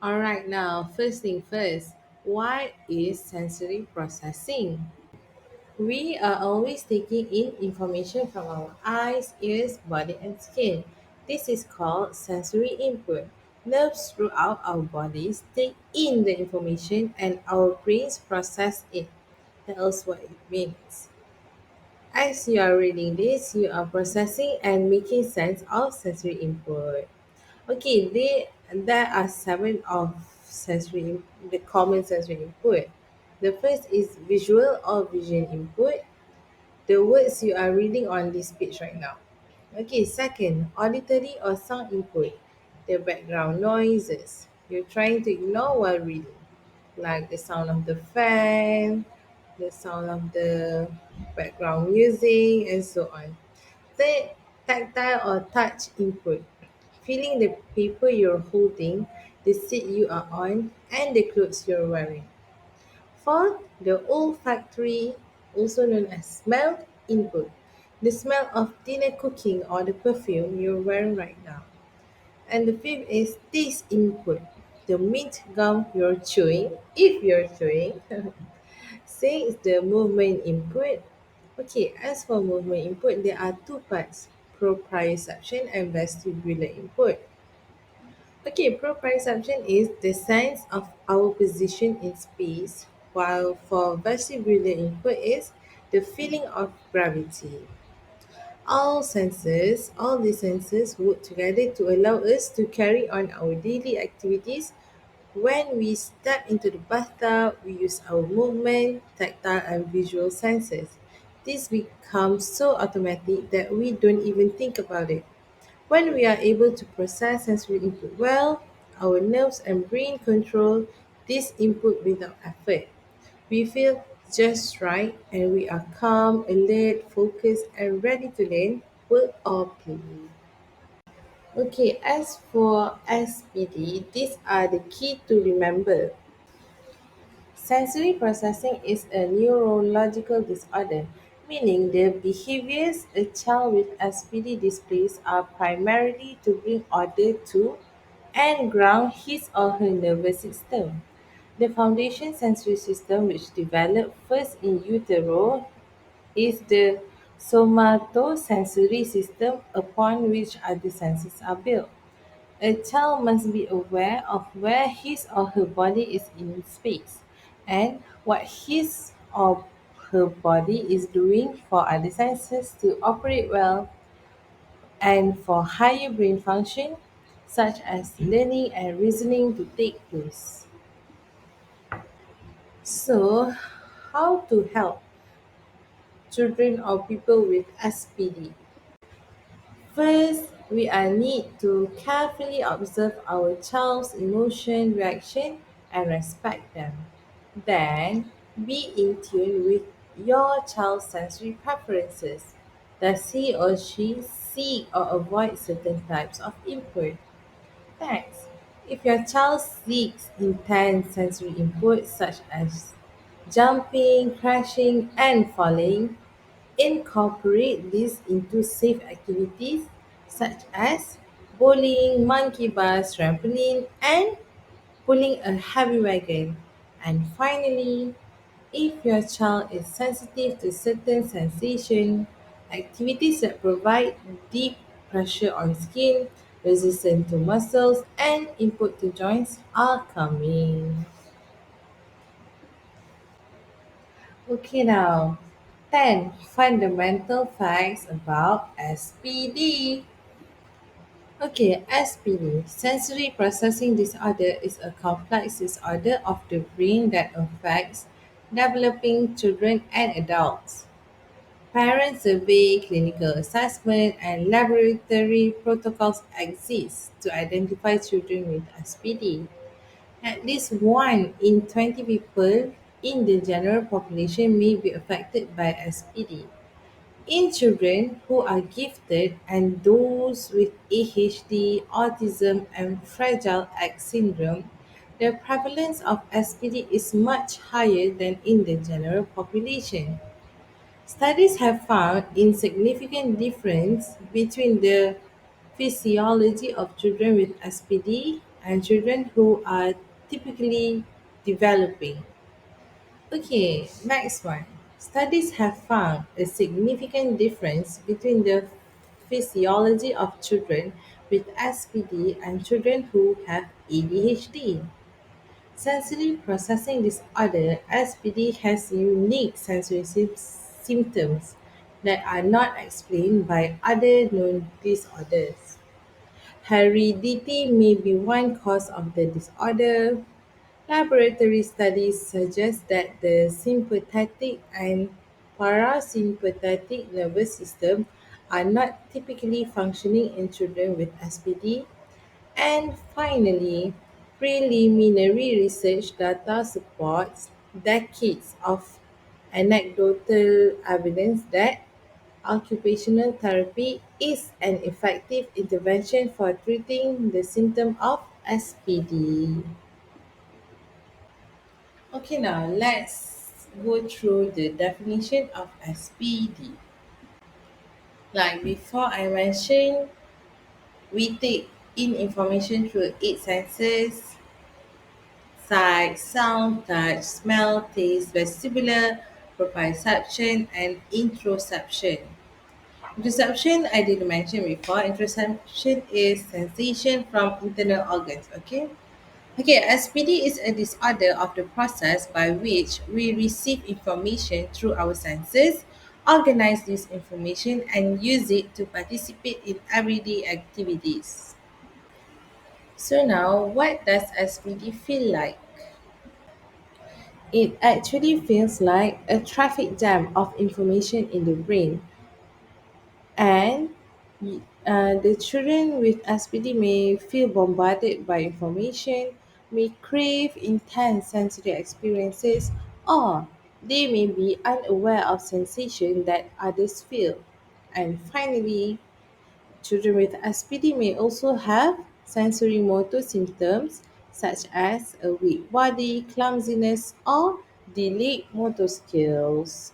Alright, now, first thing first, what is sensory processing? We are always taking in information from our eyes, ears, body, and skin. This is called sensory input. Nerves throughout our bodies take in the information and our brains process it. Tells what it means. As you are reading this, you are processing and making sense of sensory input. Okay, there are seven of the common sensory input. The first is visual or vision input, the words you are reading on this page right now. Okay, second, auditory or sound input, the background noises you're trying to ignore while reading, like the sound of the fan, the sound of the background music, and so on. Third, tactile or touch input, feeling the paper you're holding, the seat you are on, and the clothes you're wearing. Fourth, the olfactory, also known as smell input, the smell of dinner cooking or the perfume you're wearing right now. And the fifth is taste input, the mint gum you're chewing, if you're chewing. Six, the movement input. Okay, as for movement input, there are two parts, proprioception and vestibular input. Okay, proprioception is the sense of our position in space, while for vestibular input is the feeling of gravity. All these senses work together to allow us to carry on our daily activities. When we step into the bathtub, we use our movement, tactile, and visual senses. This becomes so automatic that we don't even think about it. When we are able to process sensory input well, our nerves and brain control this input without effort. We feel just right and we are calm, alert, focused, and ready to learn, work, or play. Okay, as for SPD, these are the key to remember. Sensory processing is a neurological disorder, meaning the behaviors a child with SPD displays are primarily to bring order to and ground his or her nervous system. The foundation sensory system, which developed first in utero, is the somatosensory system upon which other senses are built. A child must be aware of where his or her body is in space and what his or her body is doing for other senses to operate well and for higher brain function such as learning and reasoning to take place. So, how to help children or people with SPD? First, we are need to carefully observe our child's emotion, reaction, and respect them. Then, be in tune with your child's sensory preferences. Does he or she seek or avoid certain types of input? Next, if your child seeks intense sensory input such as jumping, crashing, and falling, incorporate this into safe activities such as bowling, monkey bars, trampoline, and pulling a heavy wagon. And finally, if your child is sensitive to certain sensation, activities that provide deep pressure on skin, resistance to muscles, and input to joints are coming. Okay, now 10 fundamental facts about SPD. Okay, SPD, sensory processing disorder, is a complex disorder of the brain that affects developing children and adults. Parent survey, clinical assessment, and laboratory protocols exist to identify children with SPD. At least 1 in 20 people in the general population may be affected by SPD. In children who are gifted and those with ADHD, autism, and Fragile X syndrome, the prevalence of SPD is much higher than in the general population. Studies have found insignificant difference between the physiology of children with SPD and children who are typically developing. Okay, next one. Studies have found a significant difference between the physiology of children with SPD and children who have ADHD. Sensory processing disorder (SPD) has unique sensory symptoms that are not explained by other known disorders. Heredity may be one cause of the disorder. Laboratory studies suggest that the sympathetic and parasympathetic nervous system are not typically functioning in children with SPD. And finally, preliminary research data supports decades of anecdotal evidence that occupational therapy is an effective intervention for treating the symptom of SPD. Okay, now let's go through the definition of SPD. Like before, I mentioned we take in information through eight senses: sight, sound, touch, smell, taste, vestibular, proprioception, and interoception. Interoception, I did mention before. Interoception is sensation from internal organs. Okay, SPD is a disorder of the process by which we receive information through our senses, organize this information, and use it to participate in everyday activities. So now, what does SPD feel like? It actually feels like a traffic jam of information in the brain, and the children with SPD may feel bombarded by information, may crave intense sensory experiences, or they may be unaware of sensation that others feel. And finally, children with SPD may also have sensory motor symptoms such as a weak body, clumsiness, or delayed motor skills.